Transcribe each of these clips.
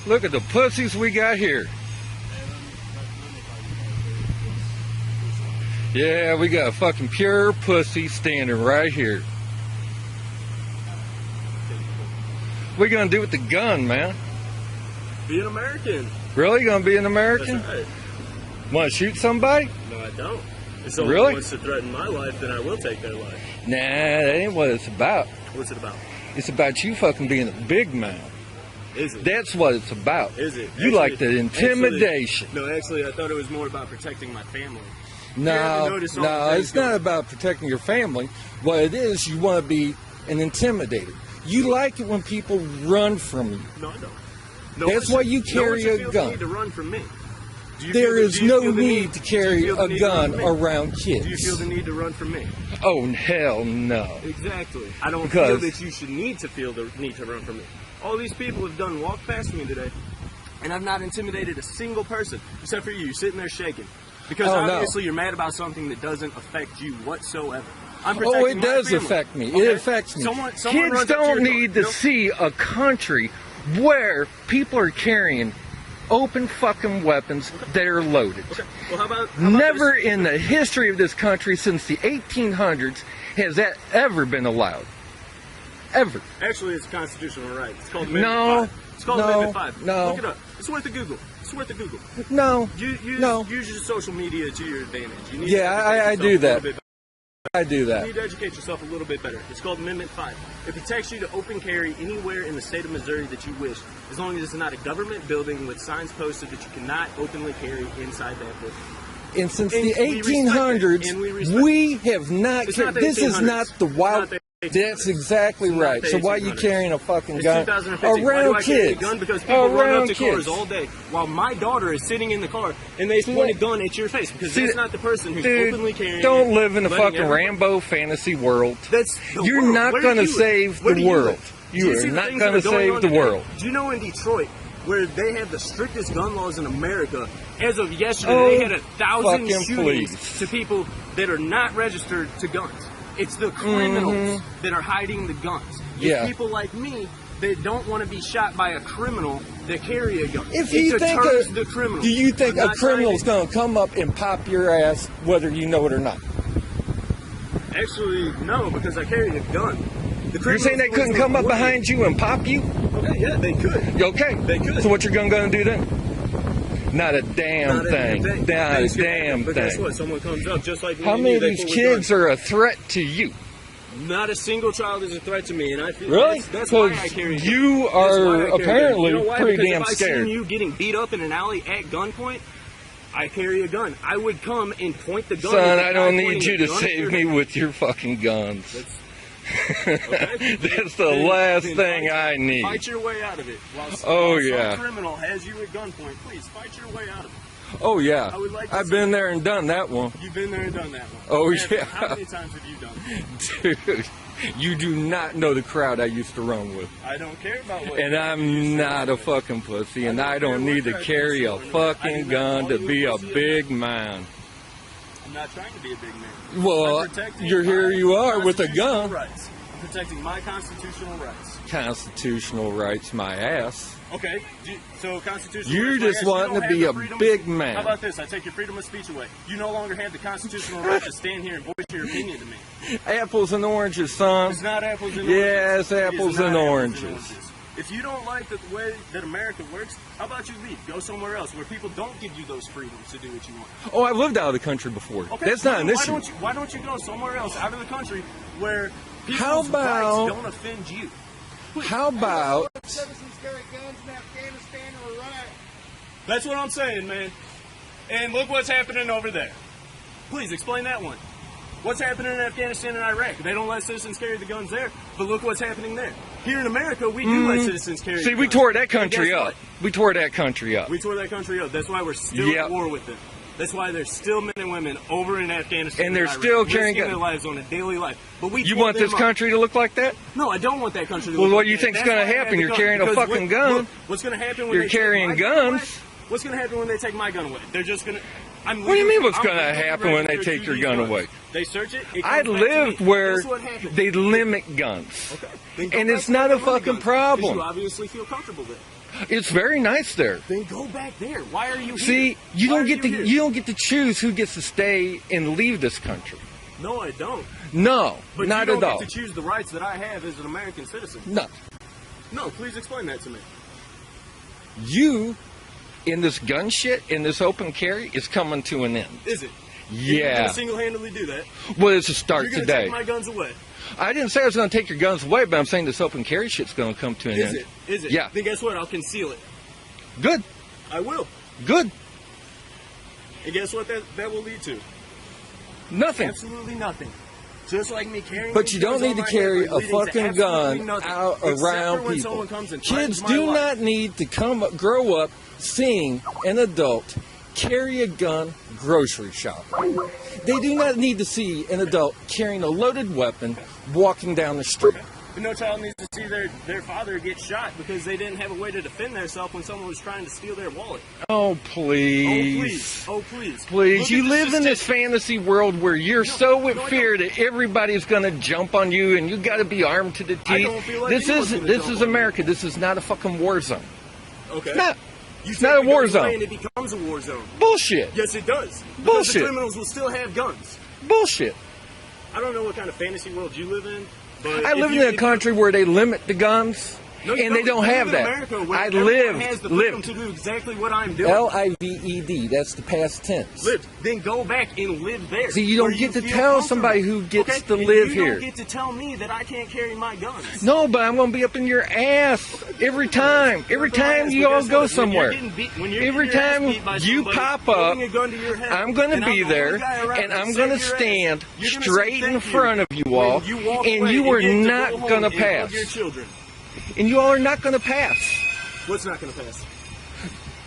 Look at the pussies we got here. Yeah, we got a fucking pure pussy standing right here. What are you gonna do with the gun, man? Be an American. Really? You gonna be an American? That's right. Want to shoot somebody? No, I don't. If someone Really? wants to threaten my life, then I will take their life. Nah, that ain't what it's about. What's it about? It's about you fucking being a big man. Is it? That's what it's about. Is it? You like the intimidation. Actually, I thought it was more about protecting my family. No, it's not about protecting your family. What it is, you want to be an intimidator. You like it when people run from you. No, I don't. That's why you carry a gun. Need to run from me. There is no need to carry a gun around kids. Do you feel the need to run from me? Oh, hell no. Exactly. I don't feel that you should need to feel the need to run from me. All these people have done walked past me today, and I've not intimidated a single person, except for you. You're sitting there shaking. Because obviously you're mad about something that doesn't affect you whatsoever. I'm protecting it does affect me. Okay? It affects me. Kids don't need to see a country where people are carrying open fucking weapons that are loaded. Okay. Well, how about Never in the history of this country since the 1800s has that ever been allowed. Ever. Actually, it's a constitutional right. It's called Amendment 5. It's called Amendment 5. No. Look it up. It's worth a Google. It's worth a Google. No. Use your social media to your advantage. You need I do that. I do that. You need to educate yourself a little bit better. It's called Amendment 5. It protects you to open carry anywhere in the state of Missouri that you wish, as long as it's not a government building with signs posted that you cannot openly carry inside that building. And since the 1800s, we have not. This is not the wild. That's exactly right. So why are you carrying a fucking gun around kids? Because people run up to cars all day while my daughter is sitting in the car and they point a gun at your face because that's not the person who's openly carrying it. Don't live in the fucking Rambo fantasy world. You're not going to save the world. You are not going to save the world. Do you know in Detroit, where they have the strictest gun laws in America, as of yesterday, they had 1,000 shootings to people that are not registered to guns. It's the criminals that are hiding the guns. It's people like me that don't want to be shot by a criminal that carry a gun. If you think the criminal. Do you think a criminal's going to come up and pop your ass whether you know it or not? Actually, no, because I carry a gun. You're saying they couldn't come up behind you and pop you? Okay, yeah, they could. Okay. They could. So what your gun going to do then? Not a damn thing. Not a damn thing. Guess what? Someone comes up just like me. How many of these kids are a threat to you? Not a single child is a threat to me, and I feel really? That's why I carry. You are apparently pretty damn scared. If I seen you getting beat up in an alley at gunpoint, I carry a gun. I would come and point the gun. Son, I don't need you to save me with your fucking guns. Okay. That's the last thing I need. Fight your way out of it. While some criminal has you at gunpoint, please fight your way out of it. Oh yeah, I've been there and done that one. You've been there and done that one. Oh yeah. How many times have you done that? Dude, you do not know the crowd I used to run with. I don't care about what. And I'm not a fucking pussy, and I don't need to carry a fucking gun to be a big man. I'm not trying to be a big man. Well, here you are with a gun. Rights. I'm protecting my constitutional rights. Constitutional rights, my ass. Okay, so constitutional You're rights. just wanting to be a big man. How about this? I take your freedom of speech away. You no longer have the constitutional right to stand here and voice your opinion to me. Apples and oranges, son. It's not apples and oranges. Yes, apples and oranges. If you don't like the way that America works, how about you leave? Go somewhere else where people don't give you those freedoms to do what you want. Oh, I've lived out of the country before. Okay, that's not an issue. Why don't you go somewhere else out of the country where people's rights don't offend you? Please. How about... Citizens carry guns in Afghanistan or Iraq? That's what I'm saying, man. And look what's happening over there. Please explain that one. What's happening in Afghanistan and Iraq? They don't let citizens carry the guns there, but look what's happening there. Here in America, we do let citizens carry the guns. See, we tore that country up. We tore that country up. We tore that country up. That's why we're still at war with them. That's why there's still men and women over in Afghanistan and they're still carrying their lives on a daily life. But you want this country to look like that? No, I don't want that country to look like that. Well, what do you think's going to happen? You're carrying a fucking gun. Look, what's going to happen when you're carrying guns? What's going to happen when they take my gun away? They're just going to... What do you mean what's going to happen when they take your gun away? They search it. I lived where they limit guns. Okay. And it's not a fucking problem. You obviously feel comfortable there. It's very nice there. Then go back there. Why are you here? See, you don't get to choose who gets to stay and leave this country. No, I don't. No, but not you at don't all. get to choose the rights that I have as an American citizen. No. No, please explain that to me. You, in this gun shit, in this open carry, is coming to an end. Is it? Yeah. You're going to single-handedly do that? Well, it's a start You're today. Take my guns away. I didn't say I was going to take your guns away, but I'm saying this open carry shit's going to come to an end. Is it? Is it? Yeah. Then guess what? I'll conceal it. Good. I will. Good. And guess what that will lead to? Nothing. Absolutely nothing. Just like me carrying. But you don't need to carry a fucking gun out around people. Kids do not need to grow up seeing an adult carry a gun grocery shopping. They do not need to see an adult carrying a loaded weapon walking down the street. But no child needs to see their father get shot because they didn't have a way to defend themselves when someone was trying to steal their wallet. Oh, please. Oh, please. Please. You live in this fantasy world where you're so in fear that everybody's going to jump on you and you got to be armed to the teeth. I don't feel like this is America. This is not a fucking war zone. Okay. It's not. You It's not a war zone. And it becomes a war zone. Bullshit. Yes, it does. Because Bullshit. the criminals will still have guns. Bullshit. I don't know what kind of fantasy world you live in. But I live in a country where they limit the guns, and they don't have that. I lived. To do exactly what I'm doing. Lived. That's the past tense. Lived. Then go back and live there. See, you don't get to tell somebody who gets to live here. You don't get to tell me that I can't carry my guns. No, but I'm going to be up in your ass every time. Every time you all go somewhere. Every time you pop up, I'm going to be there, and I'm going to stand straight in front of you all, and you are not going to pass. And you all are not going to pass. What's not going to pass?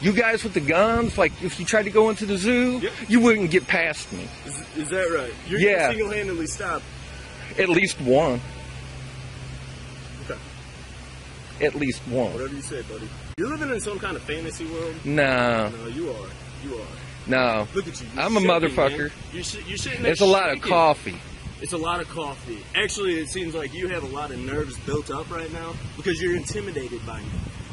You guys with the guns, like if you tried to go into the zoo, you wouldn't get past me. Is that right? You're going to single-handedly stop. At least one. Okay. At least one. Whatever you say, buddy. You're living in some kind of fantasy world? No. No, you are. You are. No. Look at you. I'm a motherfucker. You're sitting there It's a lot of coffee. It's a lot of coffee. Actually, it seems like you have a lot of nerves built up right now because you're intimidated by me.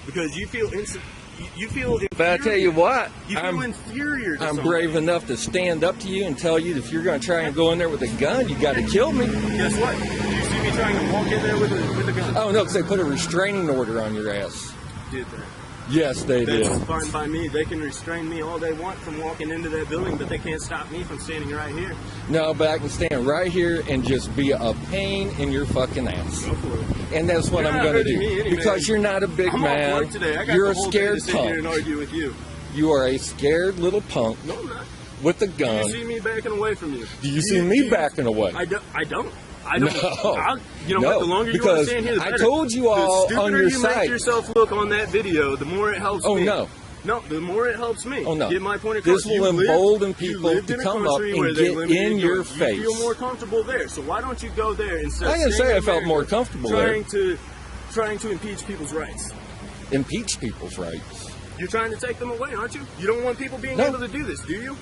Because you feel inferior. But I tell you what, you feel inferior to I'm somebody. brave enough to stand up to you and tell you that if you're going to try and go in there with a gun, you got to kill me. Guess what? You see me trying to walk in there with a gun. Oh, no, because they put a restraining order on your ass. Did they? Yes, they did. That's fine by me. They can restrain me all they want from walking into that building, but they can't stop me from standing right here. No, but I can stand right here and just be a pain in your fucking ass. Go for it. And that's what I'm going to do. Because you're not a big man. You're a scared punk. Here and argue with you. You are a scared little punk. No, I'm not. With a gun. Do you see me backing away from you? Do you see me backing away? I don't. I don't. No. You know what? The longer you want to stand here, the better. I told you all on your the stupider you side. make yourself look on that video, the more it helps me. Oh, no. No, the more it helps me. Oh, no. Get my point across. This will embolden people to come up and get in your face. You feel more comfortable there, so why don't you go there instead of I didn't say I felt more comfortable trying to impeach people's rights. Impeach people's rights? You're trying to take them away, aren't you? You don't want people being able to do this, do you?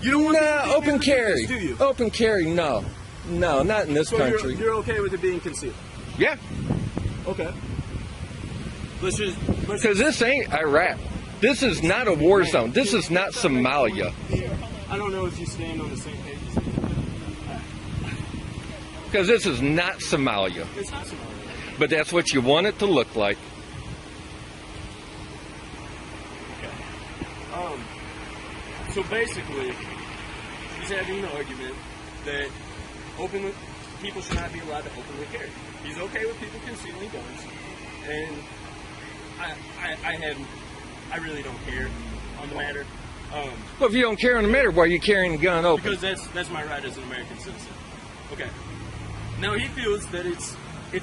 You don't want people being open able to carry. do this, do you? Open carry, no. No, not in this country. You're okay with it being concealed? Yeah. Okay. Because this ain't Iraq. This is not a war zone. This is not Somalia. I don't know if you stand on the same page as me. Because this is not Somalia. It's not Somalia. But that's what you want it to look like. Okay. So basically, he's having an argument that people should not be allowed to openly carry. He's okay with people concealing guns, and I really don't care on the matter. Well, if you don't care on the matter, why are you carrying a gun open? Because that's my right as an American citizen. Okay. Now he feels that it's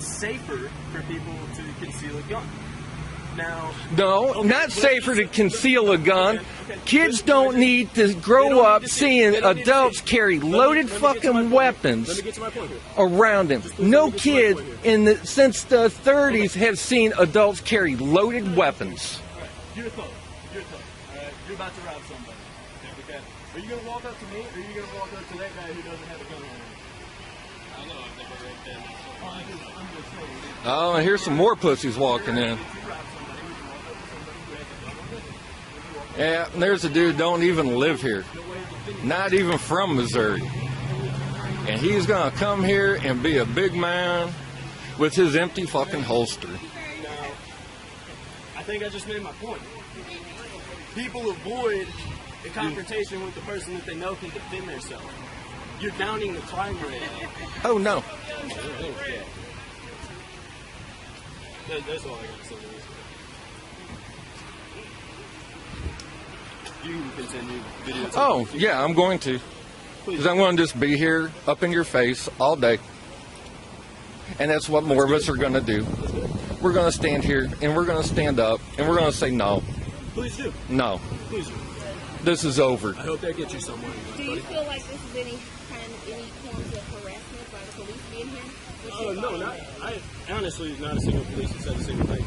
safer for people to conceal a gun. Now, no, not safer to conceal a gun. Kids don't need to grow up seeing adults carry loaded fucking weapons around them. No kid since the 30s have seen adults carry loaded weapons. You're a thug. You're a thug. Alright? You're about to rob somebody. Okay? Are you going to walk up to me, or are you going to walk up to that guy who doesn't have a gun on him? I don't know. I've never read that. I'm just saying. Oh, here's some more pussies walking in. Yeah, and there's a dude don't even live here. Not even from Missouri. And he's going to come here and be a big man with his empty fucking holster. No, I think I just made my point. People avoid the confrontation with the person that they know can defend themselves. You're downing the crime rate. Oh, no. That's all I got to say. You can continue video. Oh, yeah, I'm going to. Because I'm going to just be here up in your face all day. And that's what more of us are going to do. We're going to stand here, and we're going to stand up, and we're going to say no. Please do. No. Please do. This is over. I hope that gets you somewhere. Do you feel like this is any forms of harassment by the police being here? Oh, no, not. Honestly, not a single police has said a single thing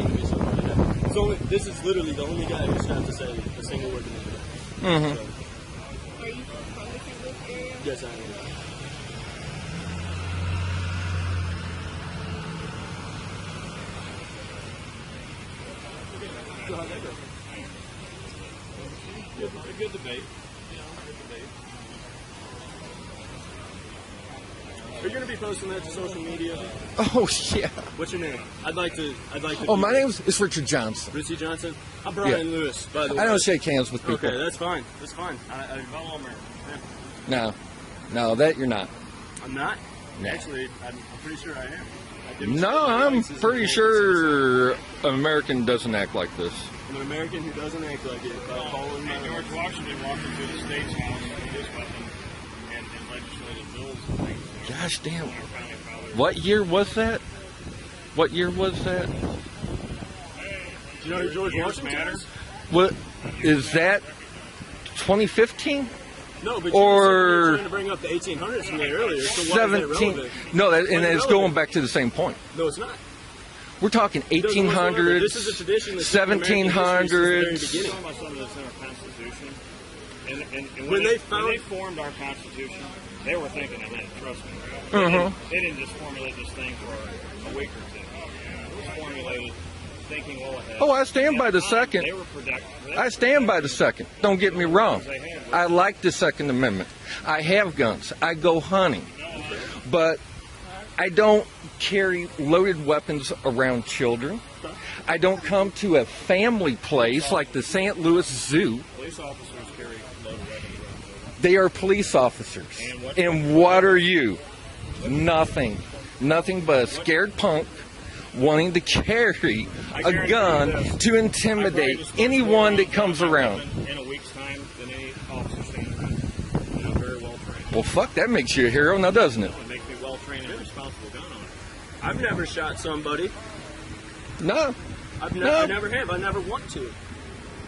to me so far today. This is literally the only guy who's had to say a single word to me today. Mm-hmm. So, Are you from the St. Louis area? yes, I am. So how'd that go? Good debate. Are you going to be posting that to social media? Oh, yeah. What's your name? I'd like to. Oh, my name is Richard Johnson. Richie Johnson. I'm Brian Lewis, by the way. I don't shake hands with people. Okay, that's fine. That's fine. I follow him. No, that you're not. I'm not. Nah. Actually, I'm pretty sure I am. No, I'm pretty sure an American doesn't act like this. I'm an American who doesn't act like it by following my George Washington walked into the state's house with his weapon and legislated bills and things. Gosh damn. What year was that? What year was that? Do you know who George Washington is? What is that? 2015? No, but or you were trying to bring up the 1800s from there earlier. So why is that 17? relevant? No, and it's relevant? going back to the same point. No, it's not. We're talking 1800s, This is a tradition that's been in American history since the very 1700s. beginning. Talking about some of this in our Constitution, and When they when they formed our Constitution, they were thinking ahead. Trust me. They didn't just formulate this thing for a week or two. It was formulated thinking well ahead. Oh, I stand by the second. They were productive. I stand by the second. Don't get me wrong. I like the Second Amendment. I have guns. I go hunting. But I don't carry loaded weapons around children. I don't come to a family place like the St. Louis Zoo. Police officers carry loaded weapons. They are police officers. And what are you? Nothing. Nothing but a scared punk wanting to carry a gun to intimidate anyone that comes around. In a week's time than any officer standing around. Very well trained. Well, fuck, that makes you a hero now, doesn't it? It makes me well trained and responsible gun owner. I've never shot somebody. No. I never have. I never want to.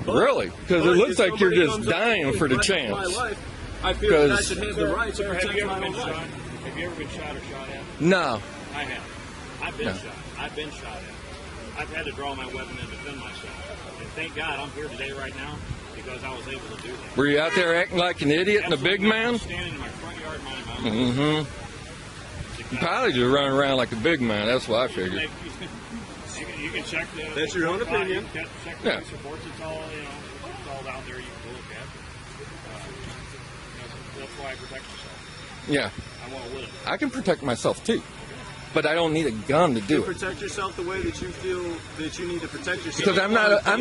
But, Really? Because it looks like you're just dying for the chance. My life, I feel that I should have the right to protect my own life. Have you ever been shot or shot at? No. I have. I've been shot. I've been shot at. I've had to draw my weapon and defend myself. And thank God I'm here today right now because I was able to do that. Were you out there acting like an idiot and a big man? I'm standing in my front yard minding my own business. You probably just running around like a big man. That's what I figured. You can check the... That's your own opinion. Check the police reports. It's all, it's all out there you can look at. That's why I protect myself. Yeah. I want to live. I can protect myself too. But I don't need a gun to do it. Protect yourself the way that you feel that you need to protect yourself. Because I'm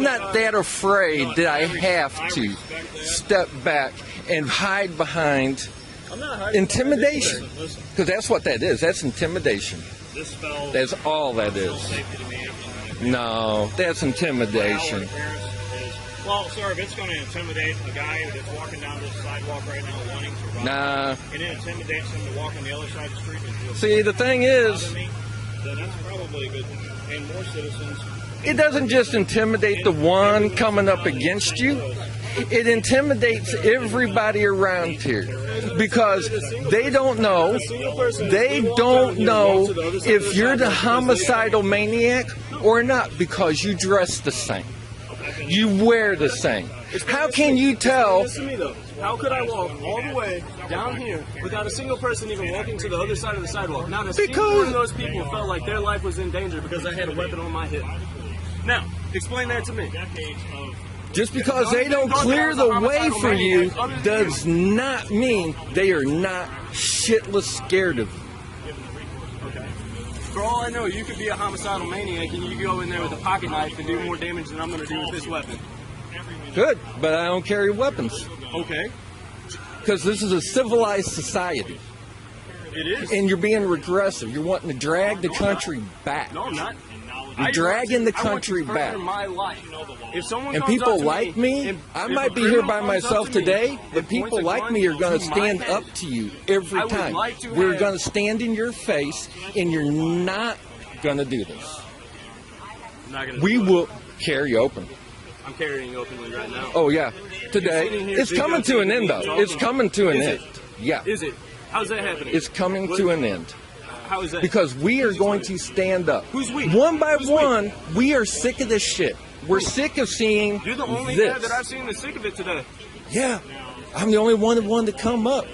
not that afraid that I have to step back and hide behind I'm not hiding intimidation. Listen, Because that's what that is. That's intimidation. this spells... That's all that is. safety to me. No, that's intimidation. Well, sir, if it's going to intimidate a guy that's walking down this sidewalk right now wanting to run, Nah. and it intimidates him to walk on the other side of the street and feel See, the thing is, me, then that's probably a good thing. And more citizens... it doesn't just intimidate the one coming up against you. It intimidates everybody around here because they don't know if you're the homicidal maniac or not because you dress the same. You wear the same. How can you tell? Listen to me though. How could I walk all the way down here without a single person even walking to the other side of the sidewalk? Not a single one of those people felt like their life was in danger because I had a weapon on my hip. Now, explain that to me. Decades of Just because they don't clear the way for you does not mean they are not shitless scared of you. For all I know, you could be a homicidal maniac and you could go in there with a pocket knife and do more damage than I'm going to do with this weapon. Good, but I don't carry weapons. Okay. Because this is a civilized society. It is. And you're being regressive. You're wanting to drag the country back. No, I'm not. You're dragging the country back. My life. If someone and comes people up to like me, I if might a be here criminal by comes up myself to me today, but and people points a like gun me are going to to my stand head, up to you every I would time. like to We're have- going to stand in your face, and you're not going to do this. I'm not gonna We do it. will carry open. I'm carrying openly right now. Oh, yeah. Today. sitting here It's coming to an end, though. It's coming to an Is end. it? Yeah. Is it? How's that happening? It's coming to an end. How is that? Because we are going to stand up. Who's we? One by Who's one, we are sick of this shit. We're sick of seeing You're the only this. guy that I've seen that's sick of it today. Yeah, I'm the only one that wanted to come up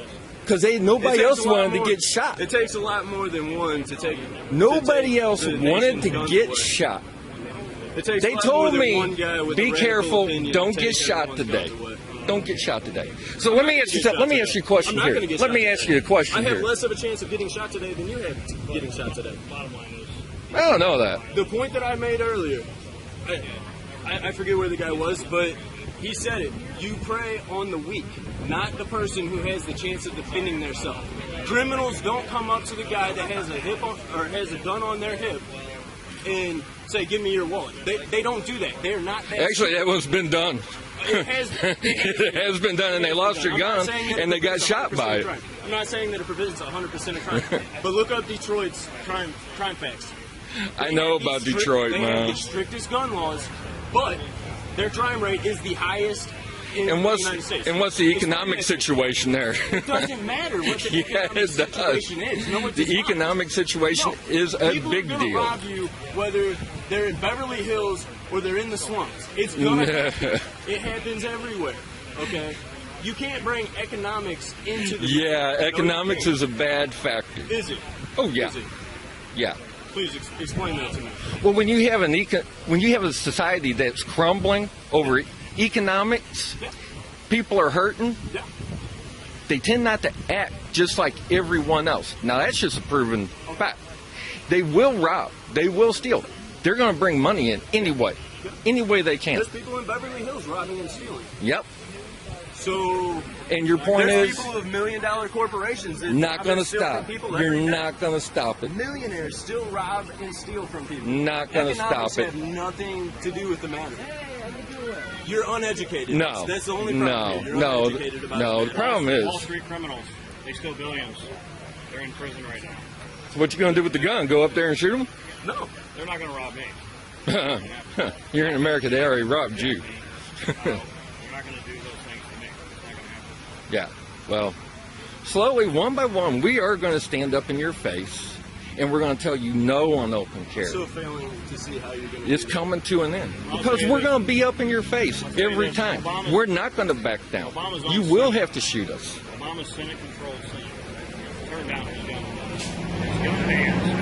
because nobody It takes else a lot wanted to more- get shot. It takes a lot more than one to take. Nobody else the wanted nation's to guns get away. shot. It takes They a lot told more than me, one guy with a be radical careful, opinion don't to get take shot everyone's today. guns away. Don't get shot today. So let me ask you something. Let me ask you a question I'm not here. gonna get Let shot me today. ask you a question I have here. less of a chance of getting shot today than you have getting shot today. Bottom line is, I don't know that. The point that I made earlier, I forget where the guy was, but he said it. You prey on the weak, not the person who has the chance of defending themselves. Criminals don't come up to the guy that has a gun on their hip and say, "Give me your wallet." They don't do that. They're not that. Actually, that one's been done. It has been done, and they lost their I'm not gun, saying that and it they got prevents shot 100% by of it. crime. I'm not saying that it prevents 100% of crime, but look up Detroit's crime facts. I know about Detroit, They have man. the strictest gun laws, but their crime rate is the highest in And the United States. what's the economic situation there? It doesn't matter what the Yeah, economic it does. situation is. No, it does The not. economic situation No, is a people big are gonna deal. rob you whether they're in Beverly Hills or they're in the slums. It's gonna happen. It happens everywhere. Okay, you can't bring economics into the Yeah, No, you economics can't. is a bad factor. Is it? Oh yeah, Is it? yeah. Please explain that to me. Well, when you have a society that's crumbling over economics, Yeah. people are hurting. Yeah. They tend not to act just like everyone else. Now that's just a proven fact. They will rob. They will steal. They're going to bring money in any way they can. There's people in Beverly Hills robbing and stealing. Yep. So And your point there's is, people with $1 million corporations that not rob going to and steal from stop. people You're every day. not going to stop it. Millionaires still rob and steal from people. Not gonna Economics stop it. have nothing to do with the matter. You're uneducated. No. That's the only problem. You're No. uneducated about No. it. The problem Wall is, Street criminals, they steal billions. They're in prison right now. what you going to do with the gun? Go up there and shoot them? No. They're not going to rob me. You're in America. They already robbed you. They're not going to do those things to me. It's not going to happen. Yeah. Well, slowly, one by one, we are going to stand up in your face, and we're going to tell you no on open carry. Still failing to see how you're going to It's coming to an end because we're going to be up in your face every time. We're not going to back down. You will have to shoot us. Obama's Senate-controlled Senate turned down his gun bans. His gun bans